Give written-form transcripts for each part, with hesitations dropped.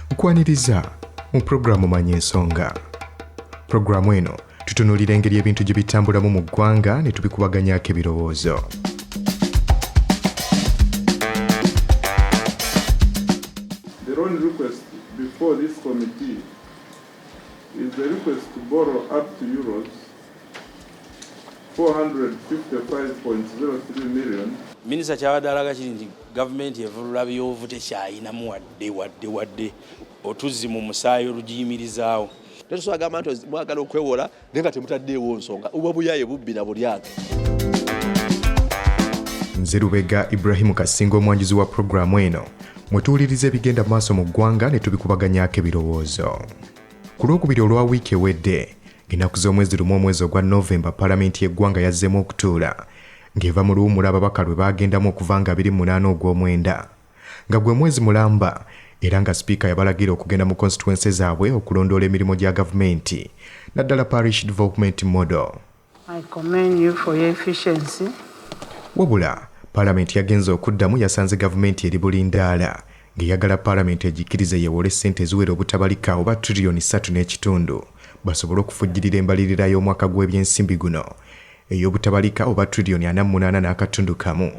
Nkwaniriza mu programu Manya Ensonga. Programu eno tutunuulira engeri ebintu gye bitambulamu mu ggwanga ne tubikubaganyako ebirowoozo. The only request before this committee is the request to borrow up to euros 455.03 million. Minisita kyabadde kiri nti gavumenti evulula byovu tekyayinamu wadde otuzzi mu musaayi olugiyimirizaawo. Tetusobola agamba nti mwagala okwewola naye nga temutaddeewo nsonga oba buyaaye bubbi na bulyato. Nze Lubega Ibrahim Kasinga omwanjuzi wa programu eno mwetuwuliriza ebigenda maaso mu ggwanga ne tubikubaganyako ebirowoozo. Ku Lwokubiri olwa wiiki ewedde ennaku z'omwezi lumu omwezi ogwa Novemba Parliamentary y'eggwanga yazzeemu okutuula ng'eva mu luwummula ababaka lwe baagendamu okuva nga 28 ogw'omwenda nga gwe mwezi mulamba era nga sipiika yabalagira okugenda mu constituency zaabwe okulondoola emirimu gya gavumenti naddala parish development model. I commend you for your efficiency. Wabula Parliament yagenze okuddamu yasanze gavumenti eri bulindaala ng'eyagala Parliament egikkirize yeewole ssente eziwera obutabalika oba trillion 3.5 basobole okufujjirira embalirira y'omwaka gw'ebyensimbi guno ey'obutabalika oba trillion 48.1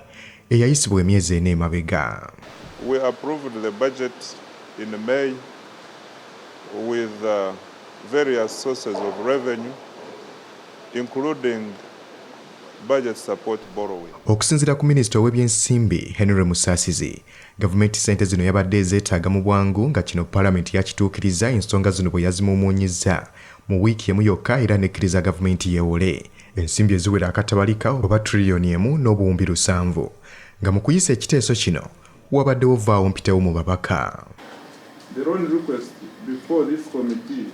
eyayisibwa emyezi 4 emabega. We approved the budget in May with various sources of revenue, including budget support borrowing. Okusinziira ku Minisita w'ebyensimbi Henry Musasizi, gavumenti ssente zino yabadde ezeetaaga mu bwangu nga kino Parliament yakituukiriza ensonga zino bwe yazimumuunyizza mu wiiki emu yokka era nekkiriza gavumenti yeewole ensimbi eziwera akatabalika oba trillion 1.7 nga mu kuyisa ekiteeso kino wabaddewo vaawo mpitewo mu babaka. The only request before this committee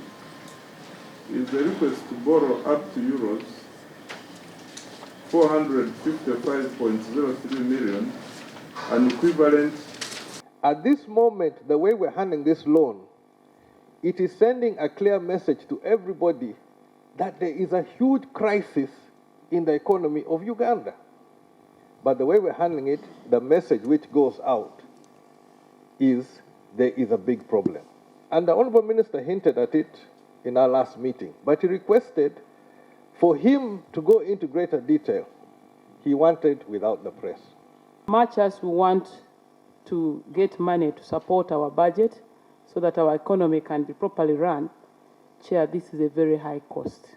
is the request to borrow up to euros 455.03 million, an equivalent. At this moment, the way we're handling this loan, it is sending a clear message to everybody that there is a huge crisis in the economy of Uganda. But the way we're handling it, the message which goes out is there is a big problem. And the Honourable Minister hinted at it in our last meeting, but he requested for him to go into greater detail. He wanted without the press. Much as we want to get money to support our budget so that our economy can be properly run, Chair, this is a very high cost.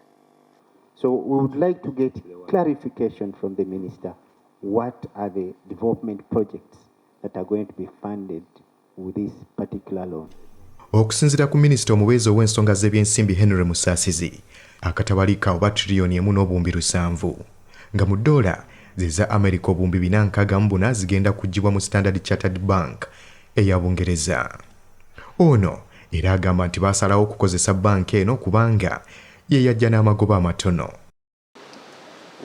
So we would like to get clarification from the Minister. What are the development projects that are going to be funded with this particular loan? Okusinziira ku Minisita omubeezi ow'ensonga z'ebyensimbi Henry Musasizi, akatabalika oba trillion 1.7 nga mu dola ze za America 464 zigenda kuggyibwa mu Standard Chartered Bank eya Bungereza. Ono era agamba nti baasalawo okukozesa banka eno kubanga ye yajja n'amagoba amatono.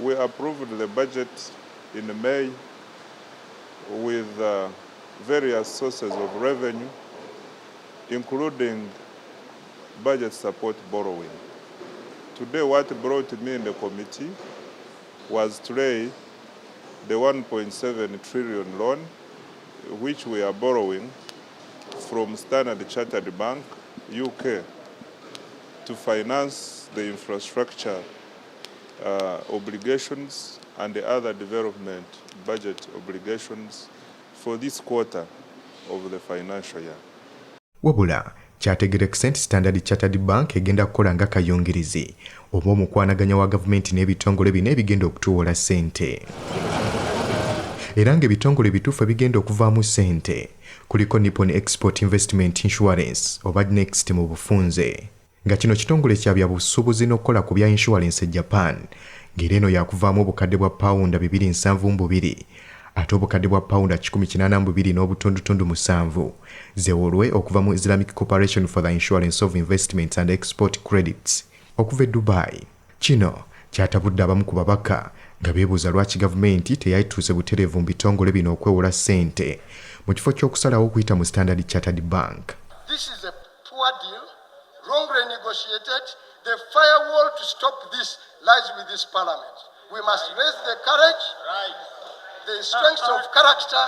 We approved the budget in May with various sources of revenue, including budget support borrowing. Today, what brought me in the committee was today the 1.7 trillion loan, which we are borrowing from Standard Chartered Bank, UK, to finance the infrastructure obligations and the other development budget obligations for this quarter of the financial year. Wabula kyategerekese nti Standard Chartered Bank egenda kukola nga kayungirizi oba omukwanaganya wa gavumenti n'ebitongole bino ebigenda okutuwola ssente. Era ng'ebitongole bituufu ebigenda okuvaamu ssente kuliko Nippon Export Investment Insurance oba Next mu bufunze nga kino kitongole kya bya busuubuzi n'okukola ku bya insurance e Japan ng'era eno yakuvaamu obukadde bwa pawunda 272 ate obukadde bwa pawunda 182.7 zeewolwe okuva mu Islamic Corporation for the Insurance of Investments and Export Credits okuva e Dubai. Kino kyatabudde abamu ku babaka nga beebuuza lwaki gavumenti teyayituuse butereevu mu bitongole bino okwewola ssente mu kifo ky'okusalawo okuyita mu Standard Chartered Bank. This is a poor deal, wrongly negotiated. The firewall to stop this lies with this Parliament. We must raise the courage, the strength of character,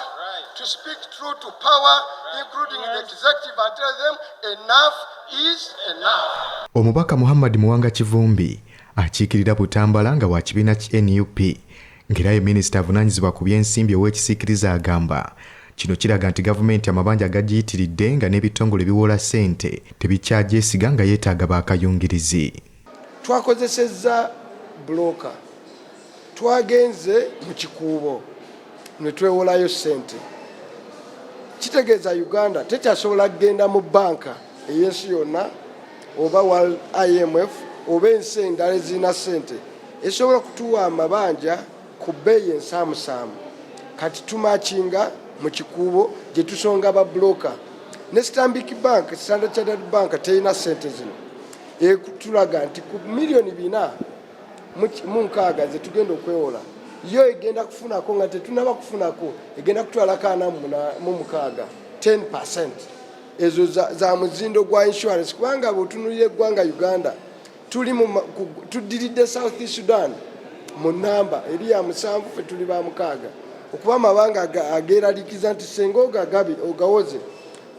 to speak true to power, including the executive, and tell them enough is enough. Omubaka Muhammad Muwanga Kivumbi akiikirira Butambala nga wa kibiina ki NUP ng'era ye minisita avunaanyizibwa ku by'ensimbi ow'ekisiikiriza agamba kino kiraga nti gavumenti amabanja agagiyitiridde nga n'ebitongole biwola ssente tebikyagyesiga nga yeetaaga baakayungirizi. Twakozesezza bloka, twagenze mu kikuubo ne twewolayo ssente. Kitegeeza Uganda tekyasobola kugenda mu banka ey'ensi yonna oba wa IMF oba ensi endala ezirina ssente esobola kutuwa amabanja ku bbeeyi ensaamusaamu. Kati tumakinga mu kikuubo gye tusonga ba bloka. Ne Stanbic Bank, Standard Chartered Bank terina ssente zino. Tulaga nti ku milioni 4 ze tugenda okwewola yo egenda kufunako nga tetunaba kufunako egenda kutwalako 46 10%. Ezo za muzindo gwa insurance kubanga bwotunulira eggwanga Uganda tudiridde South Sudan mu namba eri ya 7 fe tuli ba 6 okuba amabanga ageeralikiza nti senga ogawoze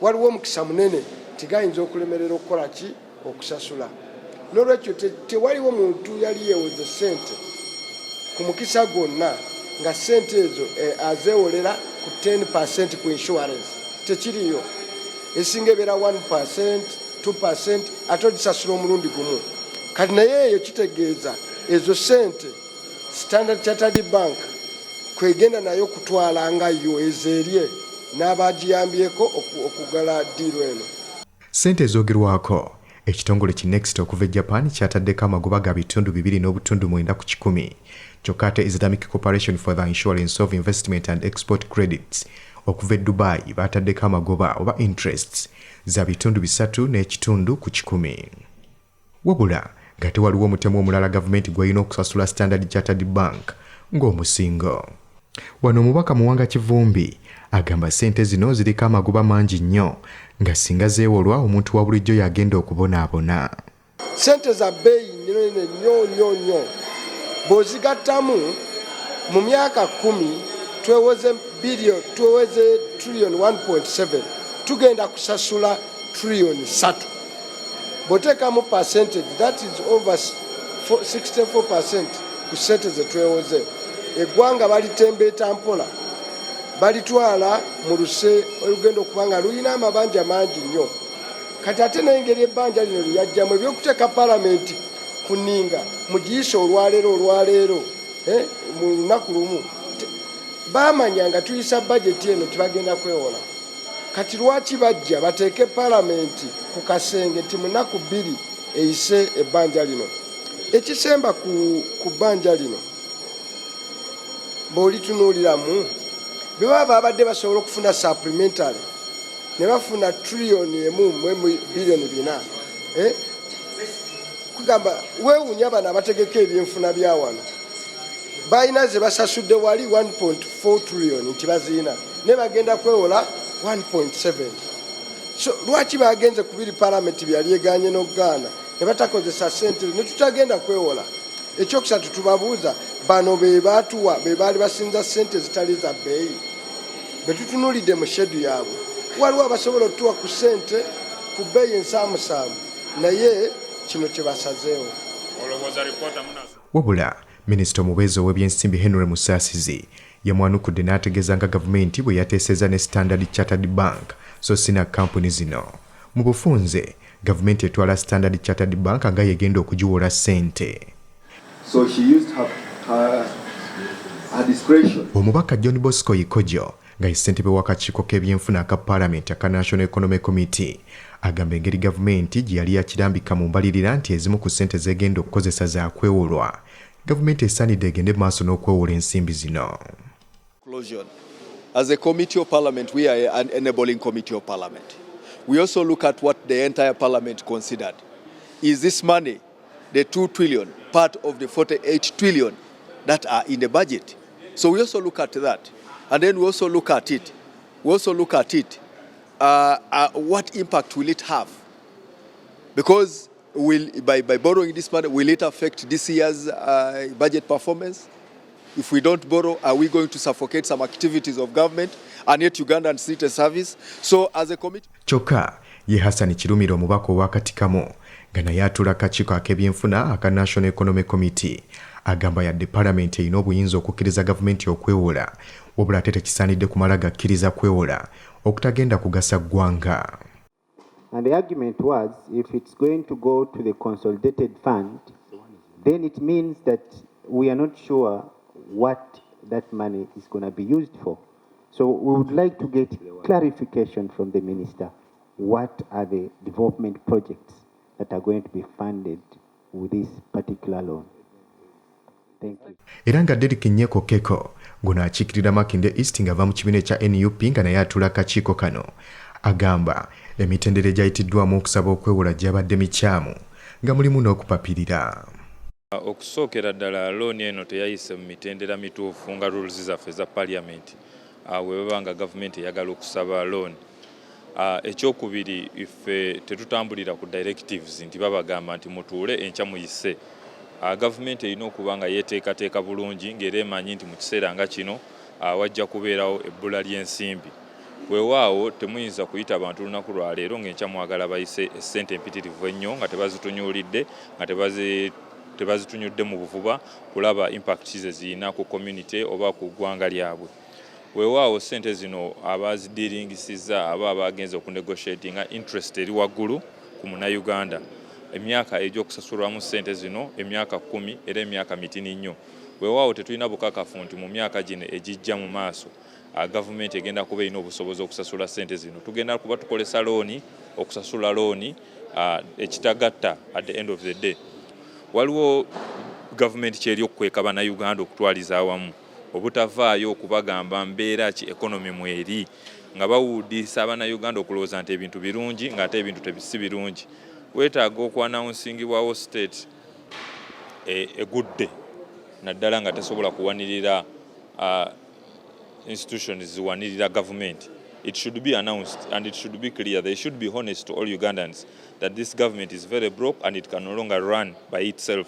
waliwo omukisa munene tigayinza okulemerera okukola ki okusasula. N'olwekyo tewaliwo muntu yali yeewoze ssente ku mukisa gwonna nga ssente ezo azeewolera ku 10% ku insurance tekiriyo. Esinga ebeera 1%, 2% ate odisasula omulundi gumu. Kati naye eyo kitegeeza ezo ssente Standard Chartered Bank kwegenda nayo kutwala nga yo ezerye n'abagiyambyeko okugala ddiiro eno. Ssente ezoogerwako ekitongole ki Next okuva e Japan kyataddeko amagoba ga bitundu 2.9 ku 10 kyokka ate Islamic Corporation for the Insurance of Investment and Export Credits okuva e Dubai bataddeko amagoba oba interests za bitundu 3.1 ku 10. Wabula nga tewaliwo omutemu omulala gavumenti gw'alina okusasula Standard Chartered Bank ng'omusingo. Wano omubaka Muwanga Kivumbi agamba ssente zino ziriko amagoba mangi nnyo nga singa zeewolwa omuntu wa bulijjo yagenda okubonaabona. Ssente za bbeeyi nnyo bw'ozigattamu mu myaka 10 twewoze trillion 1.7 tugenda kusasula trillion 3. Bw'oteekamu percentage that is over 64% ku ssente ze twewoze. Eggwanga balitembeeta mpola balitwala mu luse olugendo okubanga lulina amabanja mangi nnyo. Kati ate n'engeri ebbanja lino lyajjamu ebyokuteeka palamenti kuninga mugiyisa olwaleero mu lunaku lumu baamanya nga tuyisa bajeti eno tebagenda kwewola. Kati lwaki bajja bateeke palamenti ku kasenge nti munaku 2 eyise ebbanja lino. Ekisemba ku bbanja lino bw'olitunuuliramu bwe baba babadde basobola okufuna supplementary ne bafuna trillion 1 billion 4 kugamba weewuunya bano abategeka ebyenfuna bya wano balina ze basasudde wali 1.4 trillion nti baziina ne bagenda kwewola 1.7. So lwaki bagenze ku biri palamenti byali eganye n'okugaana ne batakozesa ssente ne tutagenda kwewola. Ekyokusatu tubabuuza bano be baatuwa be baali basinza ssente zitali za bbeeyi be tutunuulidde mu shedu yaabwe waliwo abasobola okutuwa ku ssente ku bbeeyi ensaamusaamu naye kino kye basazeewo. Wabula minisita omubeezi ow'ebyensimbi Henry Musaasizi yamwanukudde n'ategeeza nga gavumenti bwe yateeseza ne Standard Chartered Bank so sina kampuni zino. Mu bufunze gavumenti etwala Standard Chartered Bank nga yegenda okugiwola ssente. So she used her discretion. Omubaka John Bosco Ikojo nga ye ssentebe w'akakiiko k'ebyenfuna aka Parliament aka National Economic Committee agamba engeri gavumenti gye yali yakirambika mu mbalirira nti ezimu ku ssente zeegenda okukozesa za kwewolwa gavumenti esaanidde egende maaso n'okwewola ensimbi zino. As a committee of parliament, we are an enabling committee of parliament. We also look at what the entire parliament considered. Is this money, the 2 trillion, part of the 48 trillion that are in the budget? So we also look at that. And then we also look at it. What impact will it have? Because by borrowing this money, will it affect this year's budget performance? If we don't borrow, are we going to suffocate some activities of government and yet Ugandans need a service? So as a committee... Kyokka ye Hassan Kirumira omubaka owakatikamu nga naye atula akakiiko ak'ebyenfuna aka National Economic Committee agamba yadde Parliament erina obuyinza okukkiriza gavumenti okwewola wabula ate tekisaanidde kumala gakkiriza kwewola okutagenda kugasa ggwanga. And the argument was, if it's going to go to the consolidated fund, then it means that we are not sure what that money is going to be used for. So we would like to get clarification from the minister. What are the development projects that are going to be funded with this particular loan? Thank you. Era nga Derek Nyeko Keko ngono akiikirira Makinde East ng'ava mu kibiina ekya NUP nga naye atula akakiiko kano agamba emitendera egyayitiddwamu okusaba okwewola gyabadde mikyamu nga mulimu n'okupapirira. Okusookera ddala looni eno teyayise mu mitendera mituufu nga rules zaffe za Parliament bwe baba nga gavumenti eyagala okusaba looni. Ekyokubiri iffe tetutambulira ku directives nti babagamba nti mutuule enkya muyise. Gavumenti erina okuba nga yeeteekateeka bulungi ng'era emanyi nti mu kiseera nga kino wajja kubeerawo ebbula ly'ensimbi. Weewaawo temuyinza kuyita abantu lunaku lwa leero ng'enkya mwagala bayise essente empitirivu ennyo nga tebazitunyulidde nga tebazitunyudde mu buvuba kulaba impact ze zirina ku community oba ku ggwanga lyabwe. Weewaawo ssente zino abazidiringisiza aba abagenza okunegotiatinga interest eri waggulu ku Munnayuganda. Emyaka egy'okusasulwamu ssente zino emyaka 10 era emyaka mitini nnyo. Weewaawo tetulina bukakafu nti mu myaka gino egijja mu maaso gavumenti egenda kuba erina obusobozi okusasula ssente zino. Tugenda kuba tukolesa looni okusasula looni ekitagatta at the end of the day. Waliwo gavumenti kyeri okukweka Bannayuganda okutwaliza awamu obutavaayo okubagamba mbeera ki economy mweri nga bawuudisa Bannayuganda okulowooza nti ebintu birungi ng'ate ebintu tebisi birungi. Weetaaga okwanawunsingibwawo state egudde naddala nga tesobola kuwanirira institutions ziwanirira government. It should be announced and it should be clear. They should be honest to all Ugandans that this government is very broke and it can no longer run by itself.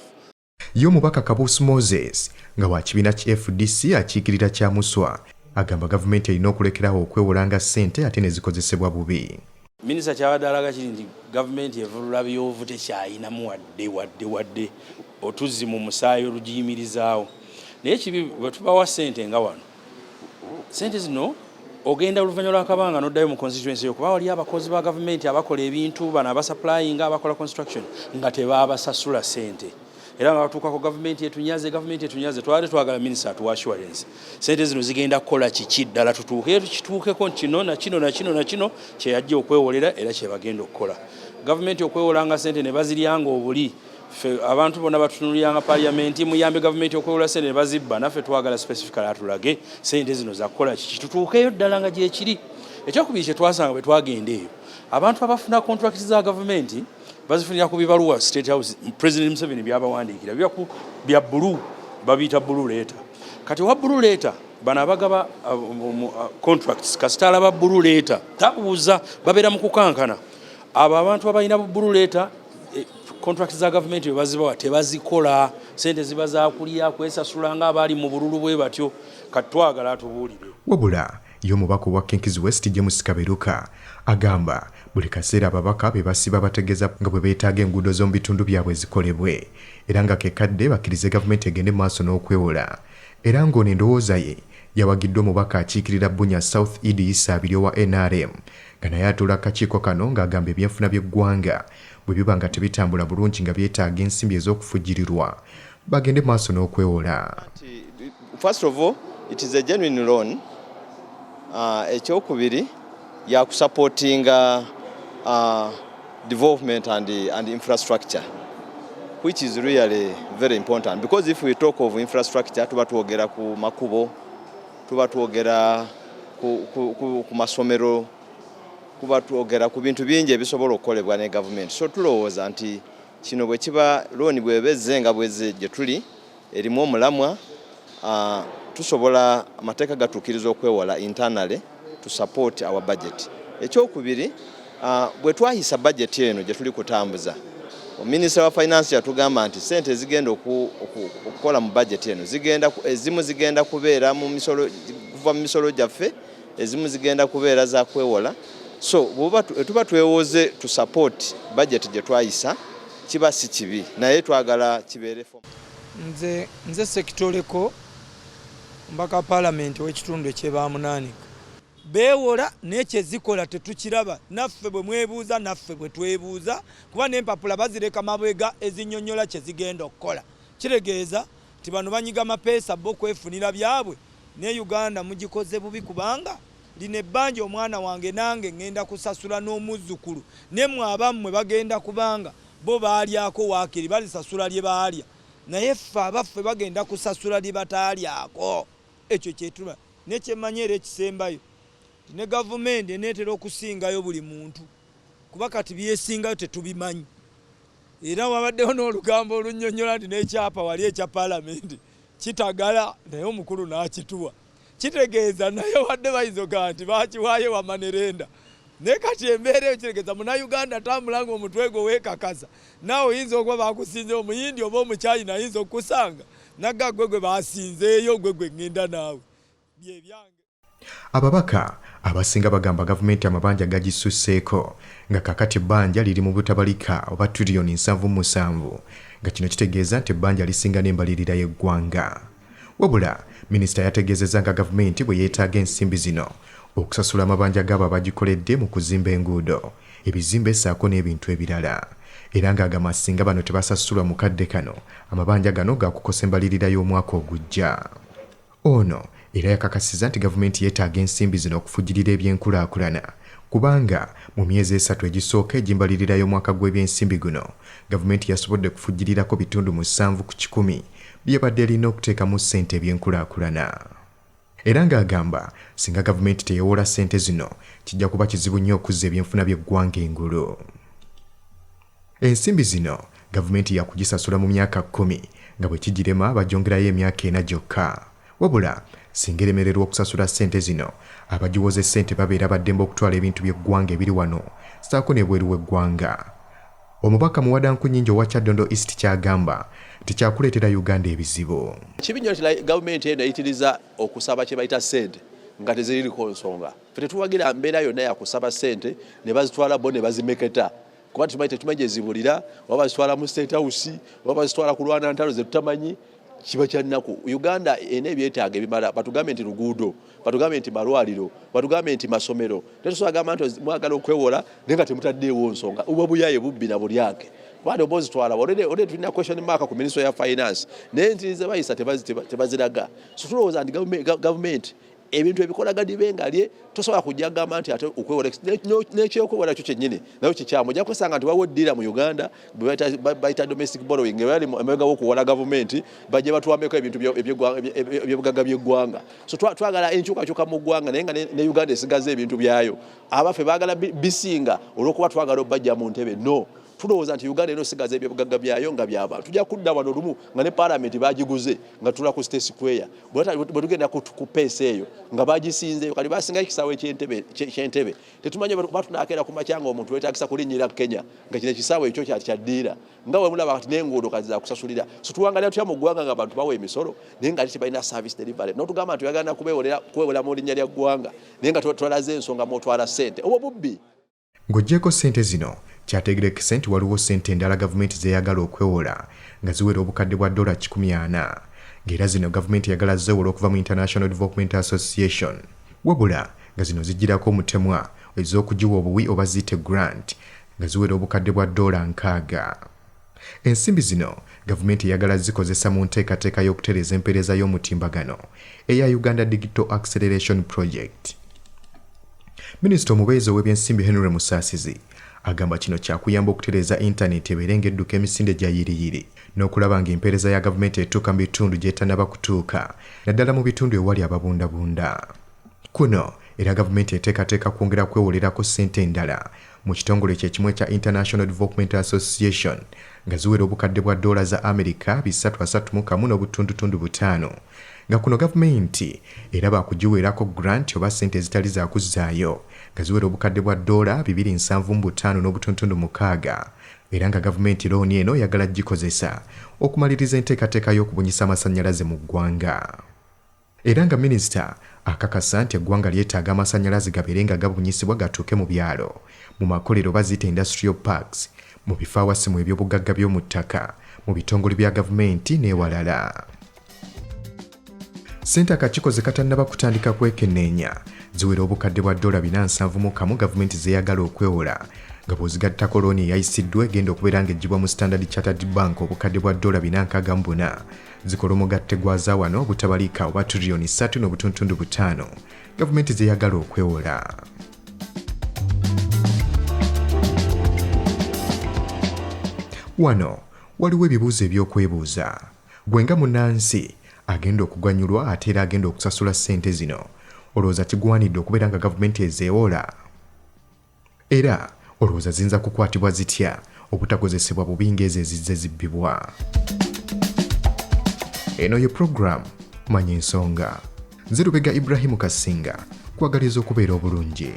Y'omubaka Kabusi Moses nga wa kibiina ki FDC akiikirira kya Muswa agamba gavumenti erina okulekerawo okwewolanga ssente ate ne zikozesebwa bubi. Minisita kyabadde alaga kiri nti gavumenti evulula byovu tekyayinamu wadde otuzzi mu musaayi olugiyimirizaawo. Naye kibi bwe tubawa ssente nga wano, ssente zino ogenda oluvannyuma lw'akabanga n'oddayo mu constituency yo kuba wali abakozi ba gavumenti abakola ebintu bano abasapplyinga abakola construction nga tebaabasasula ssente. Era nga batuuka ku gavumenti etunyaze twali twagala minisita atuwa assurance. Ssente zino zigenda kukola kiki ddala tukituukeko kino na kino kyeyajja okwewolera era kye bagenda okukola. Gavumenti okwewolanga ssente ne baziryanga obuli. Abantu bonna batutunuliranga Parliament muyambe gavumenti okwewola ssente ne bazibba, naffe twagala specifically atulage ssente zino zakukola kiki tutuukeyo ddala nga gyekiri. Ekyokubiri kye twasanga bwe twagenda eyo abantu abafuna contracts za gavumenti bazifunira ku bibaluwa State House President Museveni byabawandiikira bya blue babiyita blue letter. Kati wa blue letter bano abagaba contracts kasitala ba blue letter tabuuza babeera mu kukankana abo abantu abalina blue letter contracts za gavumenti bwe bazibawa tebazikola, ssente ziba zaakulya kwesasula nga abali mu bululu bwe batyo. Kati twagala atubuulire. Wabula y'omubaka wa Kinkies West James Kaberuka agamba buli kaseera ababaka be basiba bategeeza nga bwe beetaaga enguudo z'omu bitundu byabwe zikolebwe era nga kekadde bakkirize gavumenti egende maaso n'okwewola. Era ng'ono endowooza ye yawagidde omubaka akiikirira Bunya South Idi Issa Abiri wa NRM nga naye atuula akakiiko kano ng'agamba ebyenfuna by'eggwanga bwe biba nga tebitambula bulungi nga byetaaga ensimbi ez'okufujjirirwa bagende maaso n'okwewola. First of all, it is a genuine loan. Ekyokubiri ya kusupportinga development and infrastructure, which is really very important, because if we talk of infrastructure tuba tuogera ku makubo, tuba tuogera ku masomero, kuba tuogera ku bintu bingi ebisobola okukolebwa ne government. So tulowooza nti kino bwe kiba looni bwebezze nga bwezze gye tuli erimu omulamwa, tusobola amateeka gatuukiriza okwewola internally to support our budget. Ekyokubiri bwe twahisa budget eno gye tuli kutambuza Minister wa Finance yatugamba nti sente zigenda okukola mu budget eno ezimu zigenda kubeera mu misolo kuva mu misolo gyaffe, ezimu zigenda kubeera za kwewola. So tuba twewoze tu support budget gye twayisa kiba si kibi naye twagala kibeere form. Nze sekitoleko mbaka Parliament w'ekitundu ekyebamunaanika beewola n'ekyezikola tetukiraba naffe bwe mwebuuza naffe bwe twebuuza kuba n'empapula bazireka mabega ezinyonnyola kye zigenda okukola. Kitegeeza nti bano banyiga mapeesa bo kwefunira byabwe ne Uganda mugikoze bubi kubanga lino ebbanja omwana wange nange ngenda kusasula n'omuzzukulu ne mmwe abammwe bagenda kubanga bo baalyako waakiri balisasula lye baalya naye ffe abaffe bagenda kusasula lye bataalyako. Ekyo kyetuma nekyemmanyiira ekisembayo ne gavumenti eneetera okusingayo buli muntu kuba kati byesingayo tetubimanyi. Era wabaddeho n'olugambo olunnyonnyola nti n'ekyapa wali ekya Parliament kitagala naye omukulu n'akituwa. Kitegeeza naye wadde bayizoga nti bakiwaayo wamanerenda naye kati embeera eyo kitegeeza Munnayuganda tambula ng'omutwe gwe weekakasa naawe oyinza okuba bakusinze omuyindi oba omukyayina ayinza okukusanga nagga gwe basinzeeyo gwe ngenda naawe bye byange. Ababaka abasinga bagamba gavumenti amabanja gagisusseeko nga kakati ebbanja liri mu butabalika oba tiriyoni 7.7 nga kino kitegeeza nti ebbanja lisinga n'embalirira y'eggwanga. Wabula minisita yategeezezza nga gavumenti bwe yeetaaga ensimbi zino okusasula amabanja g'abo abagikoledde mu kuzimba enguudo, ebizimbe ssaako n'ebintu ebirala. Era ng'agamba singa bano tebasasulwa mu kadde kano amabanja gano gaakukosa embalirira y'omwaka ogujja. Ono era yakakasiza nti gavumenti yeetaaga ensimbi zino okufujjirira ebyenkulaakulana kubanga mu myezi 3 egisooka egy'embalirira y'omwaka gw'ebyensimbi guno gavumenti yasobodde kufujjirirako bitundu 7 ku 100 byebadde erina okuteekamu ssente ebyenkulaakulana. Era ng'agamba singa gavumenti teyeewola ssente zino kijja kuba kizibu nnyo okuzza ebyenfuna by'eggwanga engulu. Ensimbi zino gavumenti yakugisasula mu myaka 10 nga bwe kigirema bagyongerayo emyaka 4 gyokka. Wabula singa eremererwa okusasula ssente zino abagiwoze ssente babeera baddembe okutwala ebintu by'eggwanga ebiri wano ssaako n'ebweru w'eggwanga. Omubaka Muwadankunyingi owa Kyaddondo East kyagamba nti kyakuleetera Uganda ebizibu. Kibi nnyo nti gavumenti eno eyitiriza okusaba kye bayita ssente nga teziriko nsonga. Ffe tetuwagira mbeera yonna yakusaba ssente ne bazitwala bo ne bazimeketa kuba tetumanyi gye zibulira oba bazitwala mu State House oba bazitwala ku lwana ntalo ze tutamanyi kiba kya nnaku. Uganda ena ebyetaaga ebimala batugambe nti luguudo, batugambe nti malwaliro, batugambe nti masomero. Tetusobola gamba nti mwagala okwewola naye nga temutaddeewo nsonga obwa buyaye bubbi na bulyake. Bado bozitwala already tulina question mark ku Ministry ya Finance naye ntiriza bayisa tebaziraga. So tulowooza nti gavumenti ebintu ebikola dibengalye tosobola kujja gamba nti ate okwewola n'ekyokwewala kyo kyennyini nayo kikyamu. Ojja kusanga nti wawo ddira mu Uganda bayita domestic borrowing bali emabega w'okuwola gavumenti bajje batuwambeko ebintu ebyobugagga by'eggwanga. So twagala enkyukakyuka mu ggwanga naye nga ne Uganda esigaze ebintu byayo. Abaffe baagala bisinga olw'okuba twagala obbajja mu ntebe. No, tulowooza nti Uganda eno sigaza ebyobugagga byayo nga by'abantu. Tujja kudda wano lumu nga ne Parliament bagiguze nga tula ku State Square bwe tugenda ku peesa eyo nga bagisinzeyo kati basinga ekisaawe ky'entebe. Tetumanyi batunakeera ku makyanga omuntu wetagisa kulinnyira Kenya nga kino ekisaawe ekyo kyaddiira nga we mulaba kati n'enguudo kati za kusasulira. So tuwangalira tutya mu ggwanga nga abantu bawa emisolo naye nga tebalina service delivery. N'otugamba nti oyagala kubeewolera mu linnya lya ggwanga naye nga twalaze ensonga mwotwala ssente obwo bubbi. Ng'oggyeko ssente zino kyategerekese nti waliwo ssente endala gavumenti zeeyagala okwewola nga ziwera obukadde bwa $140 ng'era zino gavumenti eyagala zeewola okuva mu International Development Association. Wabula nga zino zijjirako omutemwa ez'okugiwa obuwi oba ziyite grant nga ziwera obukadde bwa $60. Ensimbi zino gavumenti eyagala zikozesa mu nteekateeka y'okutereeza empeereza y'omutimbagano eya Uganda Digital Acceleration Project. Minisita omubeezi ow'ebyensimbi Henry Musaasizi agamba kino kyakuyamba okutereeza intaneti ebeere ng'edduka emisinde gya yiriyiri n'okulaba ng'empeereza ya gavumenti etuuka mu bitundu gy'etannaba kutuuka naddala mu bitundu ewali ababundabunda. Kuno era gavumenti eteekateeka kwongera kwewolerako ssente endala mu kitongole kyekimu ekya International Development Association nga ziwera obukadde bwa $331.5 nga kuno gavumenti eraba kugiweerako grant oba ssente ezitali za kuzzaayo nga ziwera obukadde bwa $275.6 era nga gavumenti looni eno yagala gikozesa okumaliriza enteekateeka y'okubunyisa amasannyalaze mu ggwanga. Era nga minisita akakasa nti eggwanga lyetaaga amasannyalaze gabeere nga gabunyisibwa gatuuke mu byalo, mu makolero baziyita industrial parks, mu bifo awasimu eby'obugagga by'omu ttaka, mu bitongole bya gavumenti n'ewalala. Ssente akakiiko katannaba kutandika kwekenneenya ziwera obukadde bwa $471 gavumenti zeeyagala okwewola nga bw'ozigattako looni eyayisiddwa egenda okubeera ng'eggyibwa mu Standard Chartered Bank obukadde bwa $464 zikola omugatte gwaza wano obutabalika oba $3.5 trillion gavumenti zeeyagala okwewola. Wano waliwo ebibuuzo eby'okwebuuza. Gwe nga munnansi agenda okuganyulwa ate era agenda okusasula ssente zino, olowooza kigwanidde okubeera nga gavumenti ezeewola? Era olowooza ziyinza kukwatibwa zitya obutakozesebwa bubi ng'ezo ezizze zibbibwa? Eno ye program Manya Ensonga. Nze Lubega Ibrahim Kasinga, kwagaliza okubeera obulungi.